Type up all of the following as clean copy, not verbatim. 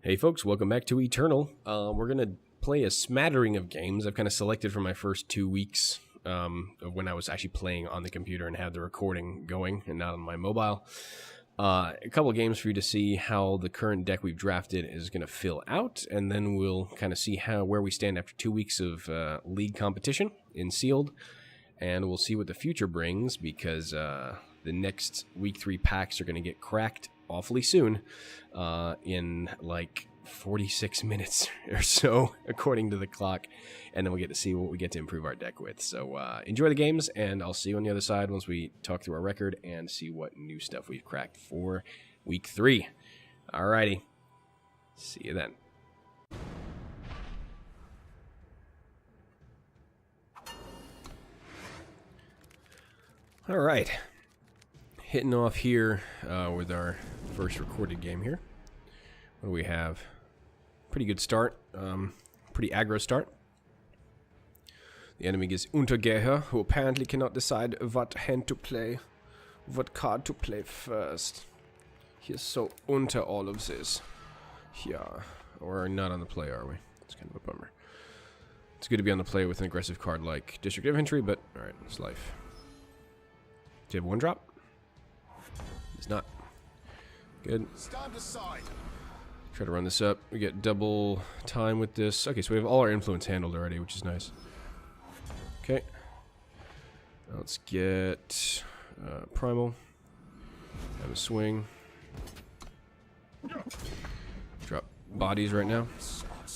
Hey folks, welcome back to Eternal. We're going to play a smattering of games I've kind of selected for my first 2 weeks of when I was actually playing on the computer and had the recording going and not on my mobile. A couple of games for you to see how the current deck we've drafted is going to fill out, and then we'll kind of see where we stand after 2 weeks of league competition in Sealed, and we'll see what the future brings because the next week 3 packs are going to get cracked awfully soon, in like 46 minutes or so, according to the clock, and then we'll get to see what we get to improve our deck with. So enjoy the games, and I'll see you on the other side once we talk through our record and see what new stuff we've cracked for week 3. Alrighty, see you then. Alright, hitting off here with our first recorded game here. What do we have? Pretty good start. Pretty aggro start. The enemy gets Untergeher, who apparently cannot decide what hand to play, what card to play first. He is so unter all of this. Yeah. We're not on the play, are we? It's kind of a bummer. It's good to be on the play with an aggressive card like District Infantry, but alright, it's life. Do you have one drop? It's not. Good. Stand aside. Try to run this up. We get double time with this. Okay, so we have all our influence handled already, which is nice. Okay. Now let's get Primal. Have a swing. Drop bodies right now.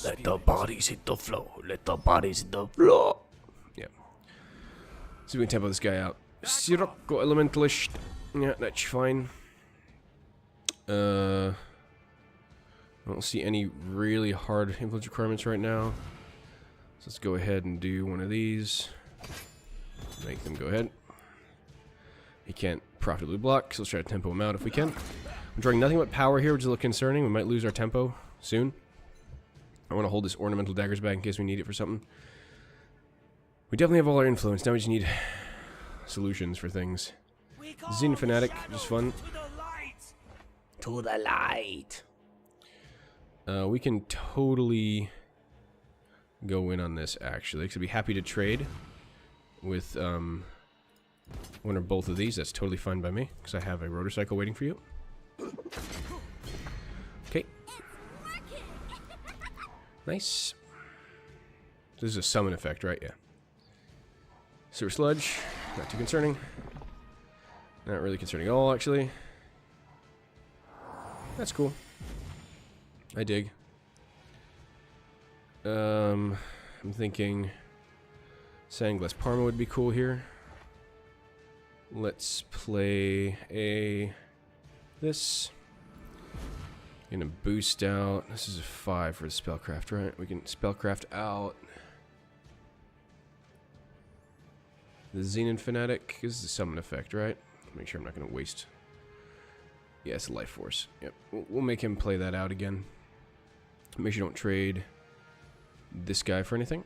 Let the bodies hit the floor. Let the bodies hit the floor. Yeah. See if we can tempo this guy out. Sirocco Elementalist. Yeah, that's fine. I don't see any really hard influence requirements right now. So let's go ahead and do one of these. Make them go ahead. He can't profitably block, so let's try to tempo him out if we can. I'm drawing nothing but power here, which is a little concerning. We might lose our tempo soon. I want to hold this ornamental daggers back in case we need it for something. We definitely have all our influence. Now we just need solutions for things. Zine Fanatic, just fun. To the light. We can totally go in on this, actually, because I'd be happy to trade with one or both of these. That's totally fine by me, because I have a Rotorcycle waiting for you. Okay. Nice. This is a summon effect, right? Yeah. Sewer Sludge, not too concerning. Not really concerning at all, actually. That's cool. I dig. I'm thinking Sandglass Parma would be cool here. Let's play this. Gonna boost out. This is a 5 for the Spellcraft, right? We can Spellcraft out the Xenon Fanatic. This is a summon effect, right? Make sure I'm not gonna waste. Yeah, it's a Life Force. Yep. We'll make him play that out again. Make sure you don't trade this guy for anything.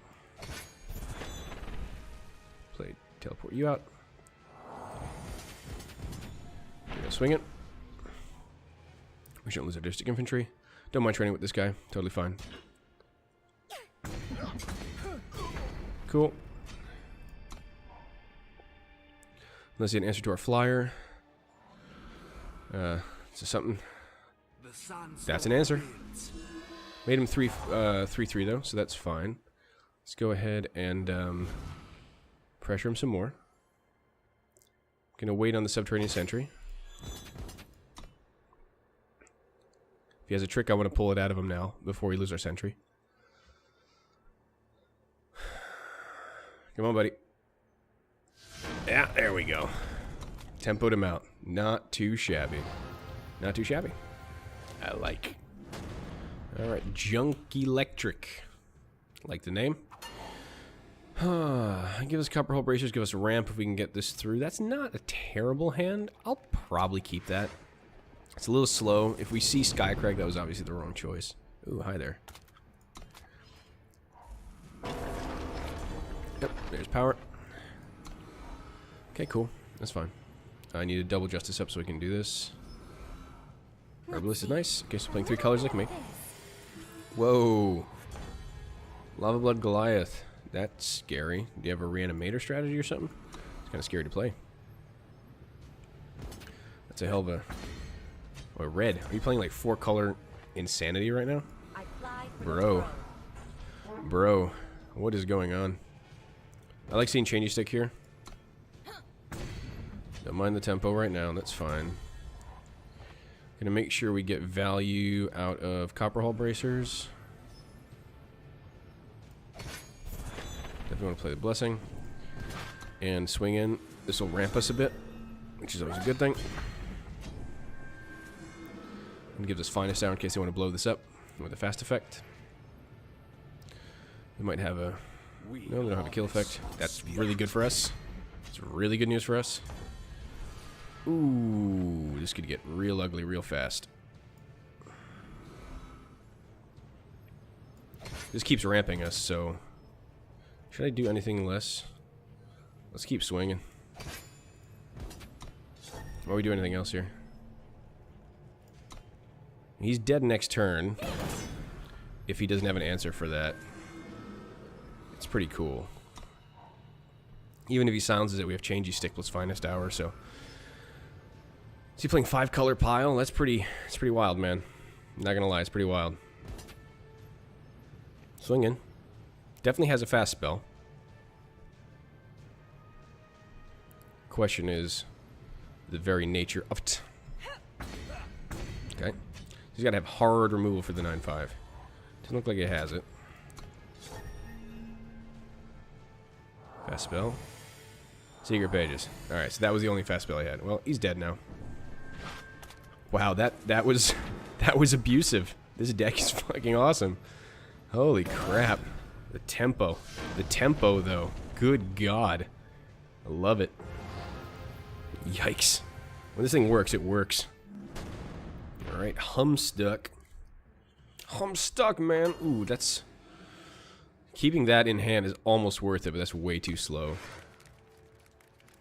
Play teleport you out. We're gonna swing it. We shouldn't lose our District Infantry. Don't mind trading with this guy. Totally fine. Cool. Let's see an answer to our flyer. So something. That's an answer. Made him 3/3 though, so that's fine. Let's go ahead and pressure him some more. Gonna wait on the Subterranean Sentry. If he has a trick, I want to pull it out of him now before we lose our Sentry. Come on, buddy. Yeah, there we go. Tempoed him out. Not too shabby. Not too shabby. I like. Alright, Junk Electric. Like the name. Give us Copper Hull Bracers, give us a ramp if we can get this through. That's not a terrible hand. I'll probably keep that. It's a little slow. If we see Skycrag, that was obviously the wrong choice. Ooh, hi there. Yep, there's power. Okay, cool. That's fine. I need a double justice up so we can do this. Herbalist is nice. Okay, so playing 3 colors like me. Whoa. Lava Blood Goliath. That's scary. Do you have a reanimator strategy or something? It's kind of scary to play. That's a hell of a... Oh, red. Are you playing like 4-color insanity right now? Bro. Bro. What is going on? I like seeing changey stick here. Don't mind the tempo right now. That's fine. Gonna make sure we get value out of Copper Hull bracers. Definitely want to play the blessing. And swing in. This will ramp us a bit, which is always a good thing. And gives us finest hour in case they want to blow this up with a fast effect. We might have a... No, they don't have a kill effect. That's really good for us. It's really good news for us. Ooh, this could get real ugly real fast. This keeps ramping us, so... Should I do anything less? Let's keep swinging. Why do we do anything else here? He's dead next turn. If he doesn't have an answer for that. It's pretty cool. Even if he silences it, we have changey stick plus finest hour, so... Is he playing 5-color pile? That's pretty wild, man. Not gonna lie, it's pretty wild. Swinging. Definitely has a fast spell. Question is the very nature of it. Okay. He's got to have hard removal for the 9-5. Doesn't look like it has it. Fast spell. Secret pages. Alright, so that was the only fast spell I had. Well, he's dead now. Wow, that was abusive. This deck is fucking awesome. Holy crap. The tempo. The tempo, though. Good God. I love it. Yikes. When this thing works, it works. Alright, Humstuck. Humstuck, man. Ooh, that's... Keeping that in hand is almost worth it, but that's way too slow.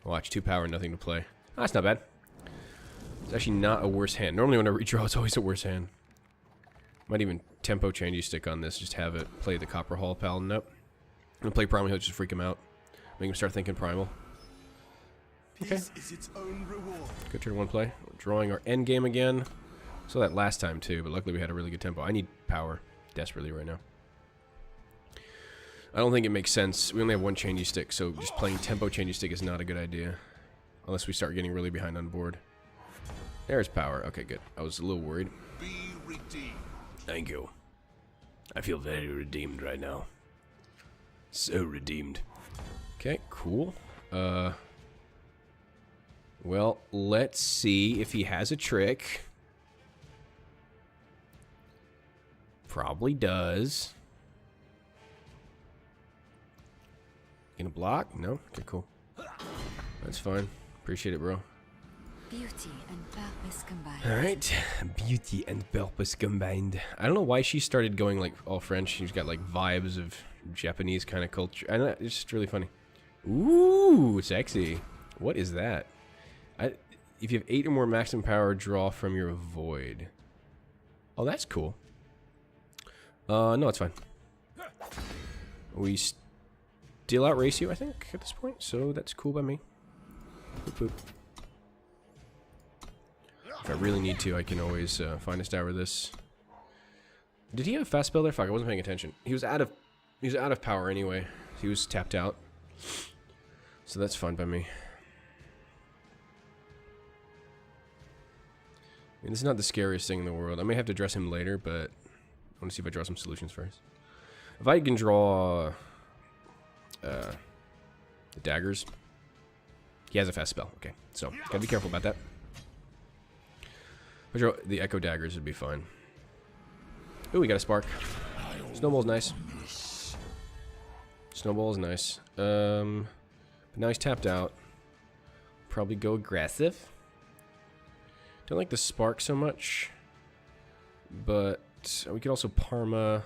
Watch, 2 power, nothing to play. Oh, that's not bad. It's actually not a worse hand. Normally when I redraw, it's always a worse hand. Might even tempo changey stick on this. Just have it play the Copper Hull Paladin up. And play Primal Heal, just freak him out. Make him start thinking Primal. Okay. Is its own reward. Good turn 1 play. We're drawing our end game again. Saw that last time too, but luckily we had a really good tempo. I need power desperately right now. I don't think it makes sense. We only have 1 changey stick, so just playing tempo changey stick is not a good idea. Unless we start getting really behind on board. There's power. Okay, good. I was a little worried. Be redeemed. Thank you. I feel very redeemed right now. So redeemed. Okay, cool. Well, let's see if he has a trick. Probably does. Gonna block? No? Okay, cool. That's fine. Appreciate it, bro. Beauty and purpose combined. Alright. Beauty and purpose combined. I don't know why she started going like all French. She's got like vibes of Japanese kind of culture. I don't know, it's just really funny. Ooh, sexy. What is that? If you have 8 or more maximum power, draw from your void. Oh, that's cool. No, it's fine. We still outrace you, I think, at this point, so that's cool by me. Boop, boop. If I really need to, I can always finest hour this. Did he have a fast spell there? Fuck, I wasn't paying attention. He was out of power anyway. He was tapped out. So that's fine by me. I mean, this is not the scariest thing in the world. I may have to address him later, but I want to see if I draw some solutions first. If I can draw the daggers, he has a fast spell. Okay, so gotta be careful about that. If I draw the echo daggers, it'd be fine. Ooh, we got a spark. Snowball's nice. Snowball's nice. But now he's tapped out. Probably go aggressive. Don't like the spark so much. But we could also Parma.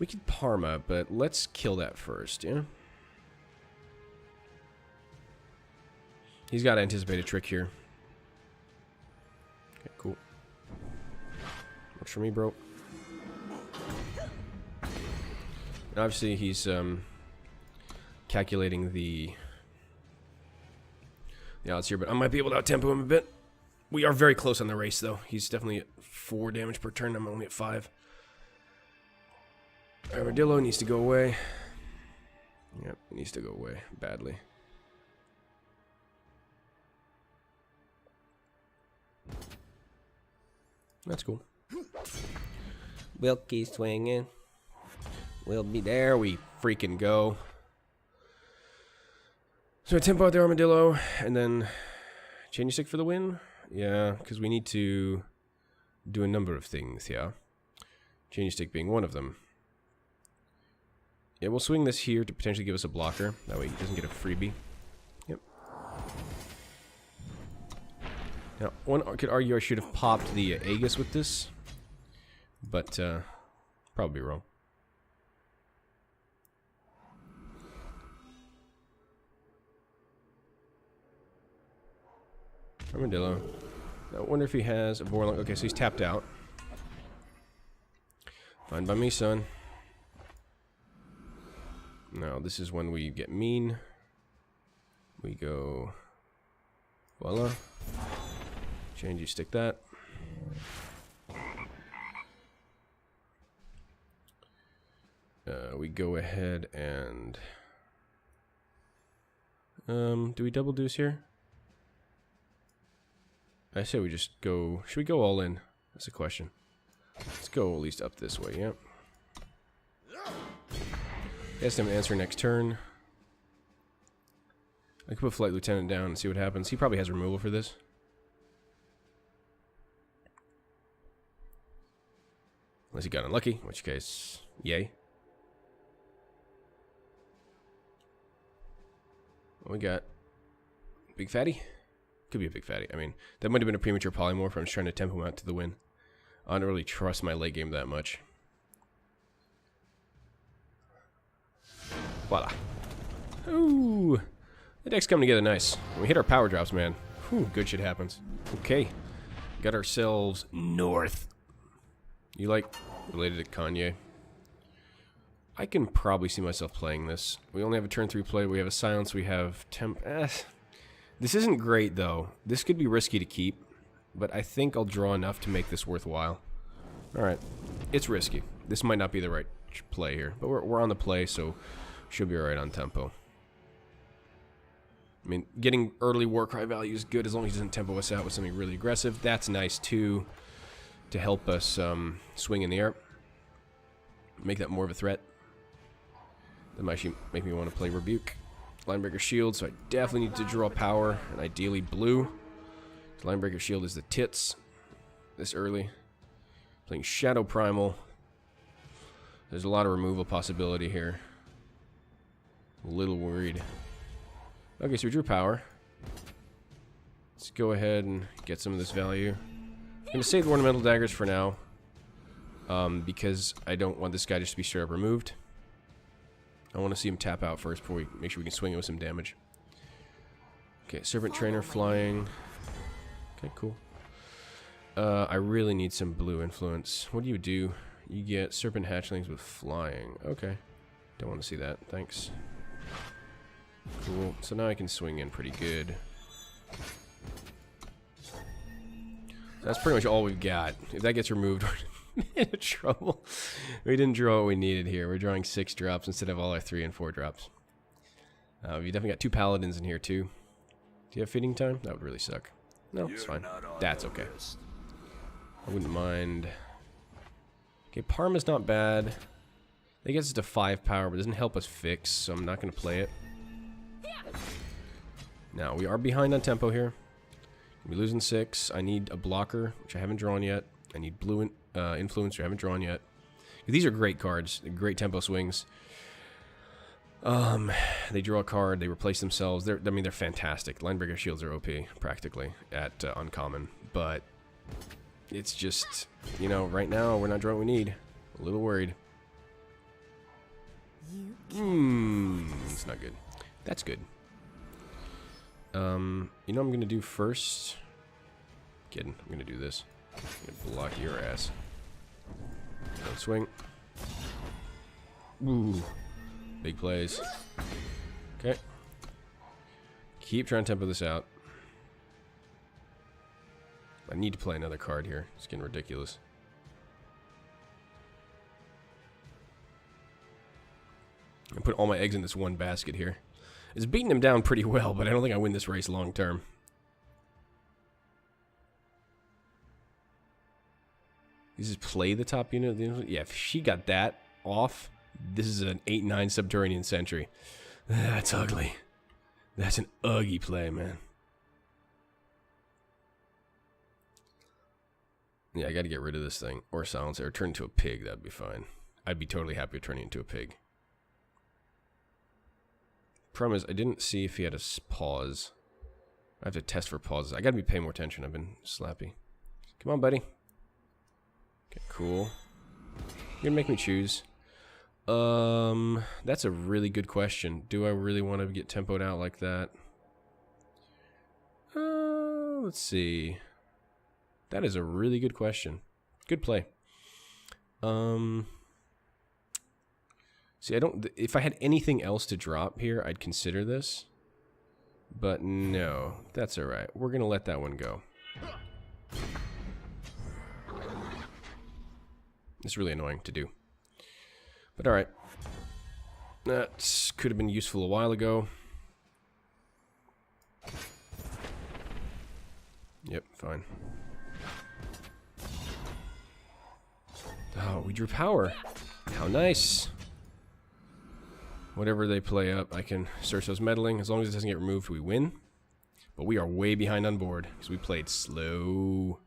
We could Parma, but let's kill that first, yeah? He's got to anticipate a trick here. Okay, cool. Works for me, bro. And obviously, he's calculating the odds here, but I might be able to out-tempo him a bit. We are very close on the race, though. He's definitely at 4 damage per turn. I'm only at 5. Armadillo needs to go away. Yep, it needs to go away badly. That's cool. We'll keep swinging. We'll be there. We freaking go. So I tempo out the Armadillo, and then chain stick for the win. Yeah, because we need to do a number of things here. Chain stick being one of them. Yeah, we'll swing this here to potentially give us a blocker. That way he doesn't get a freebie. Yep. Now, one could argue I should have popped the Aegis with this, but probably wrong. Armadillo. I wonder if he has a Borlong. Okay, so he's tapped out. Fine by me, son. Now, this is when we get mean. We go... Voila. Change, you stick that. We go ahead and... do we double deuce here? I say we just go... Should we go all in? That's a question. Let's go at least up this way, yep. Ask him to answer next turn. I could put Flight Lieutenant down and see what happens. He probably has removal for this. Unless he got unlucky, in which case, yay. What we got? Big fatty? Could be a big fatty. I mean, that might have been a premature polymorph. I'm just trying to tempo him out to the win. I don't really trust my late game that much. Voila. Ooh. The deck's coming together nice. When we hit our power drops, man. Whew, good shit happens. Okay. Got ourselves North. You like related to Kanye? I can probably see myself playing this. We only have a turn 3 play. We have a silence. We have temp. This isn't great, though. This could be risky to keep. But I think I'll draw enough to make this worthwhile. Alright. It's risky. This might not be the right play here. But we're on the play, so should be alright on tempo. I mean, getting early Warcry value is good as long as he doesn't tempo us out with something really aggressive. That's nice, too, to help us swing in the air. Make that more of a threat. That might actually make me want to play Rebuke. Linebreaker Shield, so I definitely need to draw power, and ideally blue. Linebreaker Shield is the tits this early. Playing Shadow Primal. There's a lot of removal possibility here. A little worried. Okay, so we drew power. Let's go ahead and get some of this value. I'm going to save the Ornamental Daggers for now. Because I don't want this guy just to be straight up removed. I want to see him tap out first before we make sure we can swing it with some damage. Okay, Serpent Trainer flying. Okay, cool. I really need some blue influence. What do? You get Serpent Hatchlings with flying. Okay. Don't want to see that. Thanks. Cool. So now I can swing in pretty good. That's pretty much all we've got. If that gets removed, we're in trouble. We didn't draw what we needed here. We're drawing 6 drops instead of all our 3 and 4 drops. We definitely got 2 paladins in here too. Do you have feeding time? That would really suck. No, it's fine. That's okay. I wouldn't mind. Okay, Parma's not bad. It gets us to 5 power, but doesn't help us fix, so I'm not going to play it. Now, we are behind on tempo here. We're losing 6. I need a blocker, which I haven't drawn yet. I need blue influence, which I haven't drawn yet. These are great cards. Great tempo swings. They draw a card. They replace themselves. I mean, they're fantastic. Linebreaker Shields are OP, practically, at uncommon. But it's just, you know, right now, we're not drawing what we need. A little worried. It's not good. That's good. You know what I'm gonna do first? Kidding. I'm gonna do this. I'm gonna block your ass. Don't swing. Ooh. Big plays. Okay. Keep trying to tempo this out. I need to play another card here. It's getting ridiculous. I put all my eggs in this one basket here. It's beating him down pretty well, but I don't think I win this race long term. You just play the top unit. Yeah, if she got that off, this is an 8-9 Subterranean Sentry. That's ugly. That's an ugly play, man. Yeah, I gotta get rid of this thing. Or silence it, or turn into a pig. That'd be fine. I'd be totally happy with turning into a pig. Problem is, I didn't see if he had a pause. I have to test for pauses. I gotta be paying more attention. I've been slappy. Come on, buddy. Okay, cool. You're gonna make me choose. That's a really good question. Do I really want to get tempoed out like that? Let's see. That is a really good question. Good play. See, if I had anything else to drop here, I'd consider this. But no, that's alright. We're gonna let that one go. It's really annoying to do. But alright. That could have been useful a while ago. Yep, fine. Oh, we drew power. How nice. Whatever they play up, I can search those meddling. As long as it doesn't get removed, we win. But we are way behind on board because we played slow.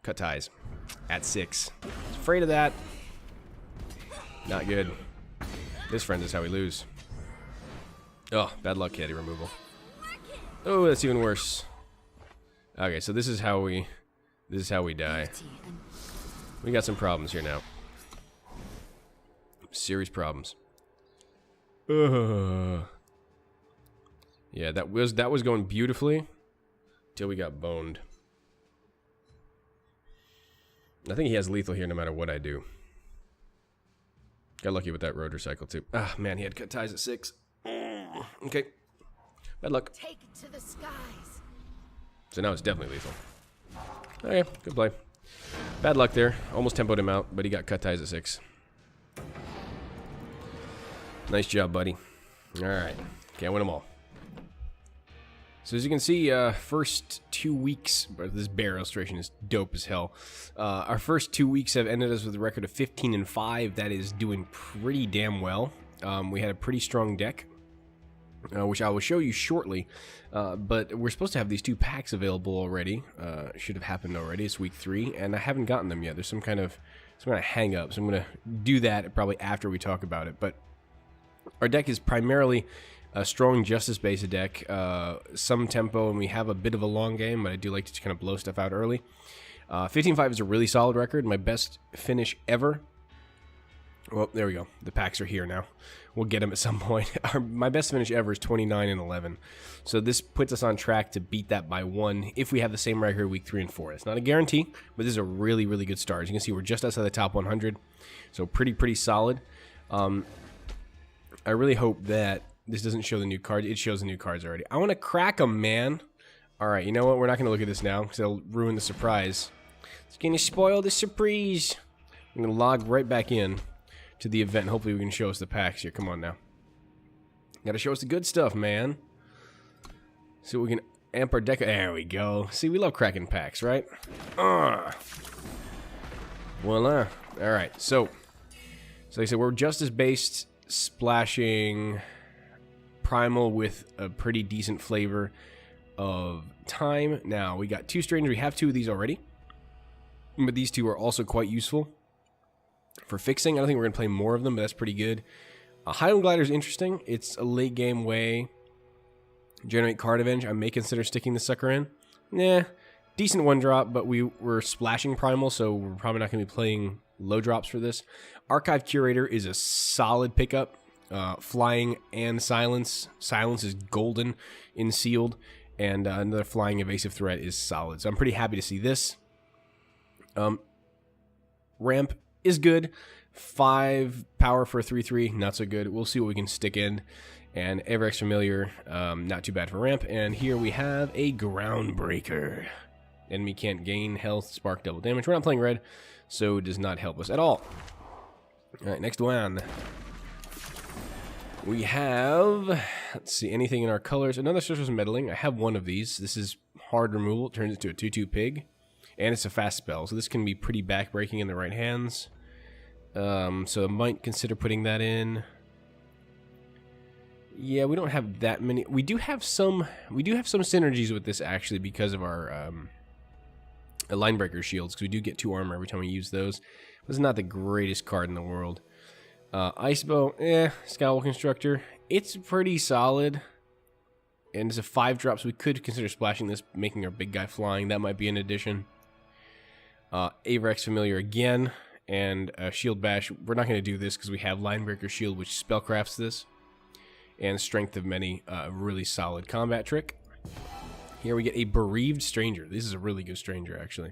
Cut ties at 6. I was afraid of that. Not good. This friend is how we lose. Oh, bad luck caddy removal. Oh, that's even worse. Okay, so this is how we die. We got some problems here now. Serious problems. Yeah, that was going beautifully till we got boned. I think he has lethal here no matter what I do. Got lucky with that rotor cycle too. Ah, man, he had cut ties at 6. Okay. Bad luck. Take it to the skies. So now it's definitely lethal. Okay, good play. Bad luck there. Almost tempoed him out, but he got cut ties at 6. Nice job, buddy. Alright. Can't win them all. So as you can see, first 2 weeks, this bear illustration is dope as hell. Our first 2 weeks have ended us with a record of 15-5. That is doing pretty damn well. We had a pretty strong deck, which I will show you shortly. But we're supposed to have these 2 packs available already. Should have happened already. It's week 3, and I haven't gotten them yet. There's some kind of hang up, so I'm gonna do that probably after we talk about it. But our deck is primarily a strong justice-based deck, some tempo, and we have a bit of a long game, but I do like to kind of blow stuff out early. 15-5 is a really solid record, my best finish ever. Well, there we go. The packs are here now. We'll get them at some point. My best finish ever is 29-11. So this puts us on track to beat that by 1 if we have the same record week 3 and 4. It's not a guarantee, but this is a really, really good start. As you can see, we're just outside the top 100, so pretty solid. I really hope that this doesn't show the new cards. It shows the new cards already. I want to crack them, man. All right, you know what? We're not going to look at this now because it'll ruin the surprise. It's going to spoil the surprise. I'm going to log right back in to the event. Hopefully we can show us the packs here. Come on now. Got to show us the good stuff, man. So we can amp our deck. There we go. See, we love cracking packs, right? Voila. All right, so like I said, we're justice-based, splashing primal with a pretty decent flavor of time. Now, we got 2 strangers. We have 2 of these already, but these 2 are also quite useful for fixing. I don't think we're going to play more of them, but that's pretty good. Highland Glider is interesting. It's a late game way. Generate card avenge. I may consider sticking the sucker in. Nah, decent 1-drop, but we were splashing primal, so we're probably not going to be playing low drops for this. Archive Curator is a solid pickup. Flying and silence. Silence is golden in sealed, and another flying evasive threat is solid. So I'm pretty happy to see this. Ramp is good. 5 power for a 3/3, not so good. We'll see what we can stick in. And Averex Familiar, not too bad for ramp. And here we have a Groundbreaker. Enemy can't gain health, spark, double damage. We're not playing red, so it does not help us at all. Alright, next one. We have, let's see, anything in our colors. Another Sorcerer's Meddling. I have one of these. This is hard removal. It turns into a 2/2 pig. And it's a fast spell, so this can be pretty backbreaking in the right hands. So I might consider putting that in. Yeah, we don't have that many. We do have some synergies with this actually because of our Linebreaker shields, because we do get 2 armor every time we use those. This is not the greatest card in the world. Ice Bow, Skywalk Instructor, it's pretty solid. And it's a 5-drop, so we could consider splashing this, making our big guy flying. That might be an addition. Averex Familiar again, and Shield Bash. We're not going to do this because we have Linebreaker Shield, which spellcrafts this. And Strength of Many, a really solid combat trick. Here we get a Bereaved Stranger. This is a really good stranger, actually.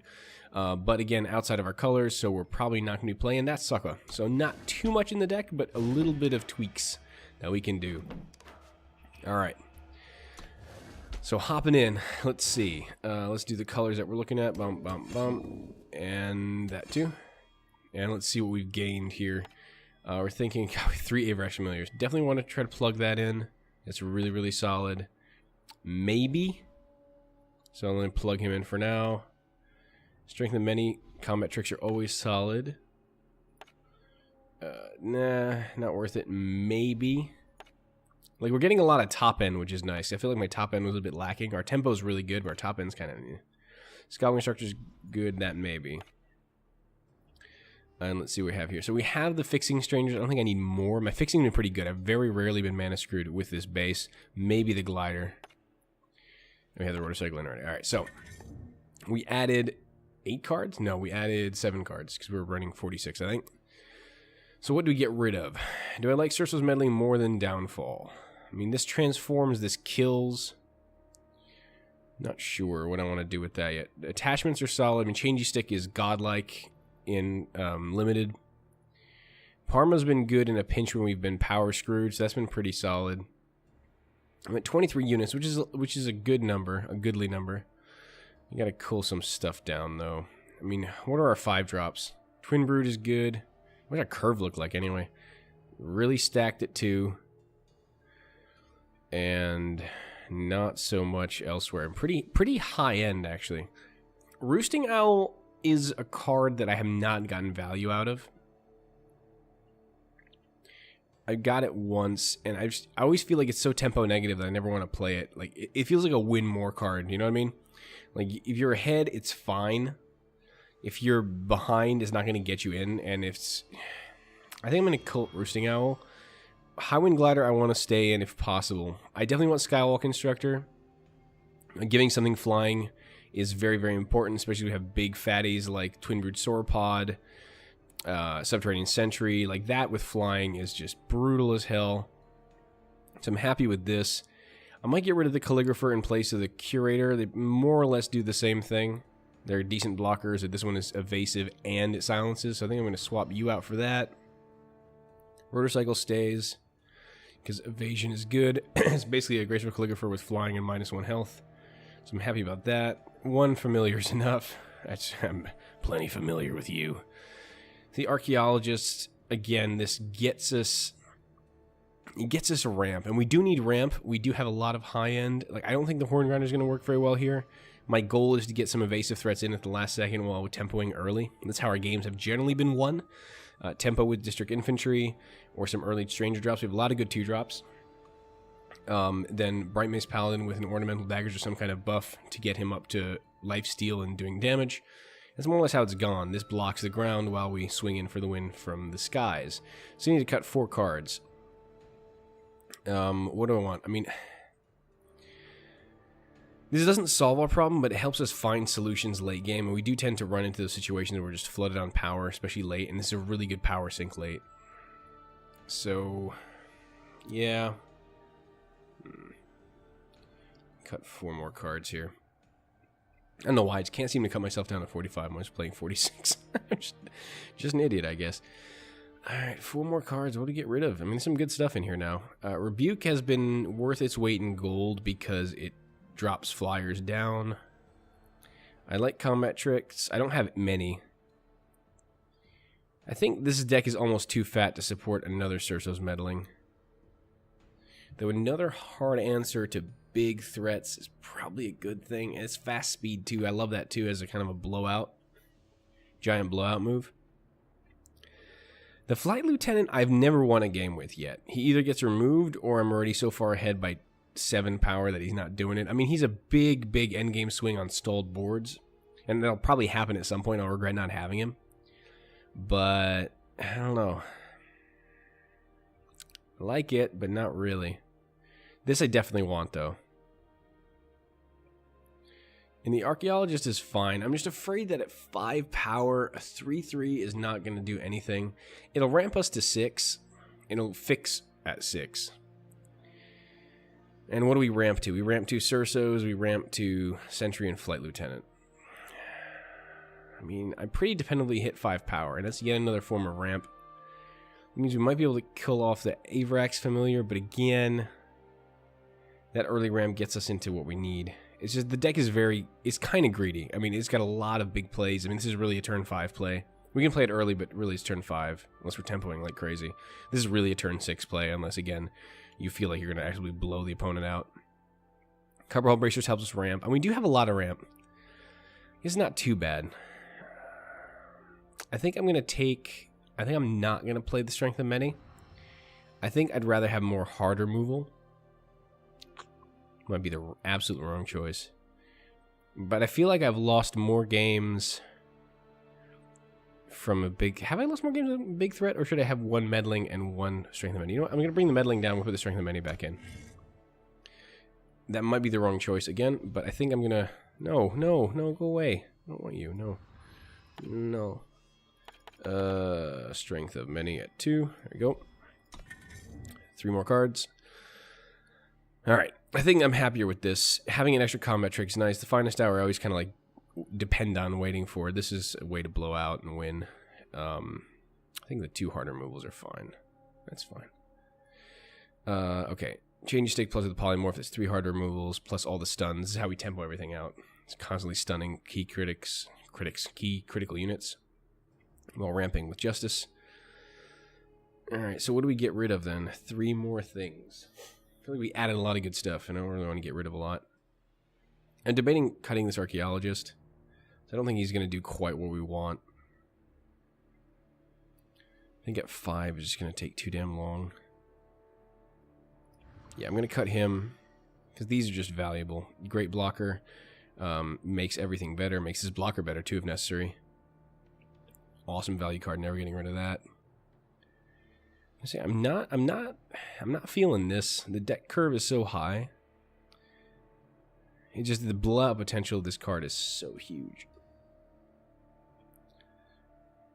But again, outside of our colors, so we're probably not going to be playing that sucker. So not too much in the deck, but a little bit of tweaks that we can do. Alright. So hopping in, let's see. Let's do the colors that we're looking at. Bump, bump, bump. And that too. And let's see what we've gained here. We're thinking 3 Averex Familiars. Definitely want to try to plug that in. That's really, really solid. Maybe. So I'm going to plug him in for now. Strength of Many. Combat tricks are always solid. Nah, not worth it. Maybe. Like, we're getting a lot of top end, which is nice. I feel like my top end was a bit lacking. Our tempo is really good, but our top end's kind of... Scouting Instructor's good, that maybe. And let's see what we have here. So we have the Fixing Strangers. I don't think I need more. My fixing has been pretty good. I've very rarely been mana screwed with this base. Maybe the Glider. We have the Rotorcycle in already. Alright, so we added 8 cards? No, we added 7 cards because we were running 46, I think. So what do we get rid of? Do I like Sorcerer's Meddling more than Downfall? I mean, this transforms, this kills. Not sure what I want to do with that yet. Attachments are solid. I mean, Changey Stick is godlike in limited. Parma's been good in a pinch when we've been power screwed, so that's been pretty solid. I'm at 23 units, which is a good number, a goodly number. You gotta cool some stuff down though. I mean, what are our 5-drops? Twin Brood is good. What does our curve look like anyway? Really stacked at 2. And not so much elsewhere. Pretty high end actually. Roosting Owl is a card that I have not gotten value out of. I got it once, and I always feel like it's so tempo negative that I never want to play it. Like, it feels like a win more card, you know what I mean? Like, if you're ahead, it's fine. If you're behind, it's not going to get you in, and it's... I think I'm going to cult Roosting Owl. Highwind Glider I want to stay in if possible. I definitely want Skywalk Instructor. Giving something flying is very, very important, especially if we have big fatties like Twin Brood Sauropod, Subterranean Sentry. Like, that with flying is just brutal as hell. So I'm happy with this. I might get rid of the Calligrapher in place of the Curator. They more or less do the same thing. They're decent blockers. This one is evasive and it silences, so I think I'm going to swap you out for that. Rotorcycle stays, because evasion is good. It's basically a Graceful Calligrapher with flying and -1 health. So I'm happy about that. 1 familiar is enough. I'm plenty familiar with you. The Archaeologist, again, this gets us... It gets us a ramp, and we do need ramp. We do have a lot of high-end. Like, I don't think the Horn Grinder is going to work very well here. My goal is to get some evasive threats in at the last second while we're tempoing early. That's how our games have generally been won. Tempo with District Infantry, or some early Stranger drops. We have a lot of good 2-drops. Then Bright Mace Paladin with an Ornamental Daggers or some kind of buff to get him up to lifesteal and doing damage. That's more or less how it's gone. This blocks the ground while we swing in for the win from the skies. So you need to cut 4 cards. What do I want? I mean, this doesn't solve our problem, but it helps us find solutions late game, and we do tend to run into those situations where we're just flooded on power, especially late, and this is a really good power sink late. So, yeah. Cut 4 more cards here. I don't know why. I just can't seem to cut myself down to 45. I'm just playing 46. just an idiot, I guess. Alright, 4 more cards. What do we get rid of? I mean, there's some good stuff in here now. Rebuke has been worth its weight in gold because it drops flyers down. I like combat tricks. I don't have many. I think this deck is almost too fat to support another Cerso's Meddling. Though another hard answer to big threats is probably a good thing. And it's fast speed too. I love that too as a kind of a blowout. Giant blowout move. The Flight Lieutenant I've never won a game with yet. He either gets removed or I'm already so far ahead by 7 power that he's not doing it. I mean, he's a big endgame swing on stalled boards. And that'll probably happen at some point. I'll regret not having him. But, I don't know. I like it, but not really. This I definitely want, though. And the Archaeologist is fine. I'm just afraid that at 5 power, a 3/3 is not going to do anything. It'll ramp us to 6. It'll fix at 6. And what do we ramp to? We ramp to Cersos, we ramp to Sentry and Flight Lieutenant. I mean, I pretty dependably hit 5 power, and that's yet another form of ramp. It means we might be able to kill off the Avrax Familiar, but again, that early ramp gets us into what we need. It's just the deck is it's kind of greedy. I mean, it's got a lot of big plays. I mean, this is really a turn 5 play. We can play it early, but really it's turn 5, unless we're tempoing like crazy. This is really a turn 6 play, unless, again, you feel like you're going to actually blow the opponent out. Cover Hull Bracers helps us ramp, and we do have a lot of ramp. It's not too bad. I think I'm not going to play the Strength of Many. I think I'd rather have more hard removal. Might be the absolute wrong choice. But I feel like I've lost more games from a big... Have I lost more games with a big threat, or should I have 1 Meddling and 1 Strength of Many? You know what? I'm going to bring the Meddling down. We'll put the Strength of Many back in. That might be the wrong choice again, but I think I'm going to... No, go away. I don't want you, no. Strength of Many at 2. There we go. 3 more cards. Alright, I think I'm happier with this. Having an extra combat trick is nice. The Finest Hour I always kind of like depend on waiting for. This is a way to blow out and win. I think the 2 hard removals are fine. That's fine. Okay. Change stick plus with the polymorph. That's 3 hard removals plus all the stuns. This is how we tempo everything out. It's constantly stunning key critical units while ramping with Justice. Alright, so what do we get rid of then? 3 more things. I feel like we added a lot of good stuff, and I don't really want to get rid of a lot. I'm debating cutting this Archaeologist. I don't think he's going to do quite what we want. I think at 5 is just going to take too damn long. Yeah, I'm going to cut him, because these are just valuable. Great blocker. Makes everything better. Makes his blocker better, too, if necessary. Awesome value card, never getting rid of that. I say I'm not feeling this. The deck curve is so high. It just the blowout potential of this card is so huge.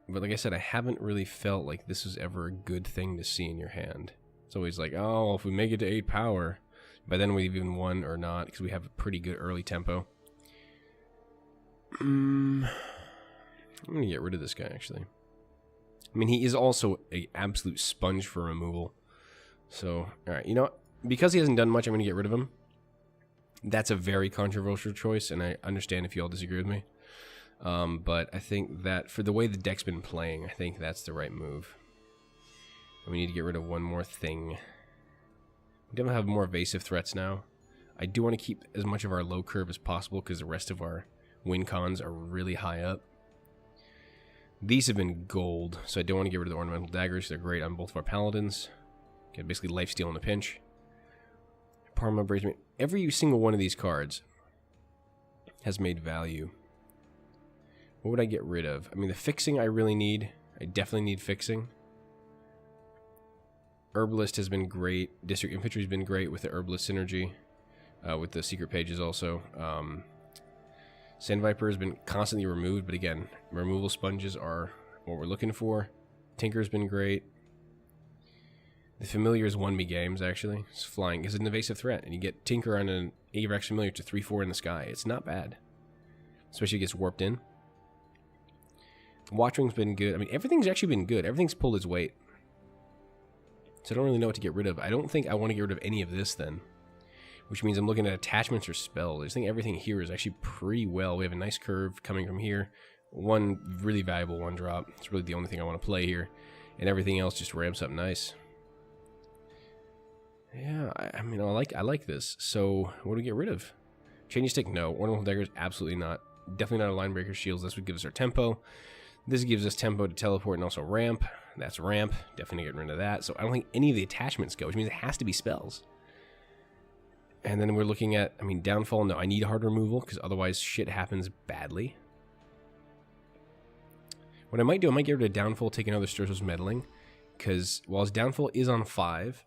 But like I said, I haven't really felt like this was ever a good thing to see in your hand. It's always like, oh, if we make it to 8 power, by then we've even won or not, because we have a pretty good early tempo. I'm gonna get rid of this guy actually. I mean, he is also an absolute sponge for removal. So, alright, you know what? Because he hasn't done much, I'm going to get rid of him. That's a very controversial choice, and I understand if you all disagree with me. But I think that for the way the deck's been playing, I think that's the right move. And we need to get rid of one more thing. We definitely have more evasive threats now. I do want to keep as much of our low curve as possible because the rest of our win cons are really high up. These have been gold, so I don't want to get rid of the ornamental daggers. They're great on both of our paladins. Get basically lifesteal in a pinch. Parma Bracement. Every single one of these cards has made value. What would I get rid of? I mean, the fixing I really need. I definitely need fixing. Herbalist has been great. District Infantry has been great with the Herbalist synergy. With the secret pages also. Sand Viper has been constantly removed, but again, removal sponges are what we're looking for. Tinker's been great. The Familiars won me games, actually. It's flying. It's an evasive threat, and you get Tinker on an Avrax Familiar to 3/4 in the sky. It's not bad. especially if it gets warped in. Watchwing's been good. I mean, everything's actually been good. Everything's pulled its weight. So I don't really know what to get rid of. I don't think I want to get rid of any of this then, which means I'm looking at attachments or spells. I just think everything here is actually pretty well. We have a nice curve coming from here. One really valuable one drop. It's really the only thing I want to play here. And everything else just ramps up nice. Yeah, I mean, I like this. So what do we get rid of? Changing stick, no. Ornamental daggers, absolutely not. Definitely not a line breaker shields. That's what gives us our tempo. This gives us tempo to teleport and also ramp. That's ramp. Definitely getting rid of that. So I don't think any of the attachments go, which means it has to be spells. And then we're looking at, I mean, downfall. No, I need hard removal because otherwise shit happens badly. What I might do, I might get rid of downfall, take another Sturzo's meddling, because while his downfall is on 5,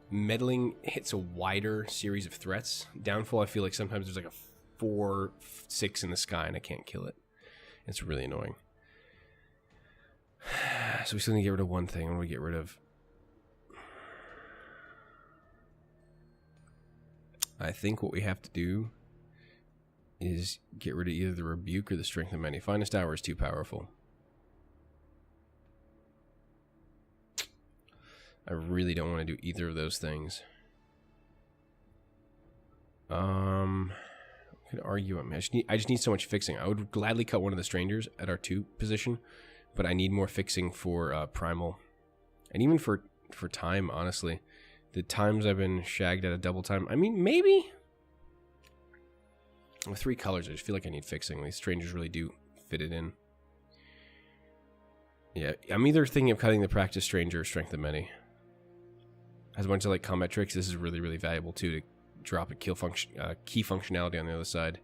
meddling hits a wider series of threats. Downfall, I feel like sometimes there's like a 4, 6 in the sky and I can't kill it. It's really annoying. So we still need to get rid of one thing. What do we get rid of? I think what we have to do is get rid of either the rebuke or the strength of many. Finest hour is too powerful. I really don't want to do either of those things. I could argue. I mean, I just need so much fixing. I would gladly cut one of the strangers at our 2 position, but I need more fixing for primal, and even for time. Honestly, the times I've been shagged at a double time. I mean, maybe with 3 colors, I just feel like I need fixing. These strangers really do fit it in. Yeah, I'm either thinking of cutting the practice stranger or strength of many. Has a bunch of like combat tricks. This is really, really valuable too, to drop a key functionality on the other side.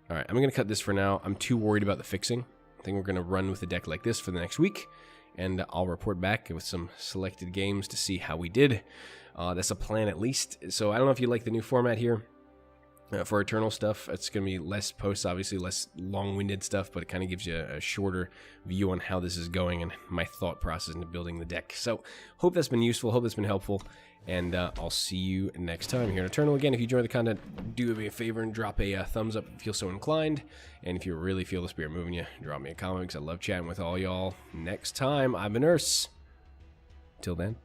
Alright, I'm going to cut this for now. I'm too worried about the fixing. I think we're going to run with a deck like this for the next week, and I'll report back with some selected games to see how we did. That's a plan at least. So I don't know if you like the new format here. For Eternal stuff, it's going to be less posts, obviously, less long-winded stuff, but it kind of gives you a shorter view on how this is going and my thought process into building the deck. So, hope that's been useful, hope that's been helpful, and I'll see you next time here in Eternal. Again, if you enjoy the content, do me a favor and drop a thumbs up if you feel so inclined, and if you really feel the spirit moving you, drop me a comment, because I love chatting with all y'all. Next time, I've been Urs. Till then.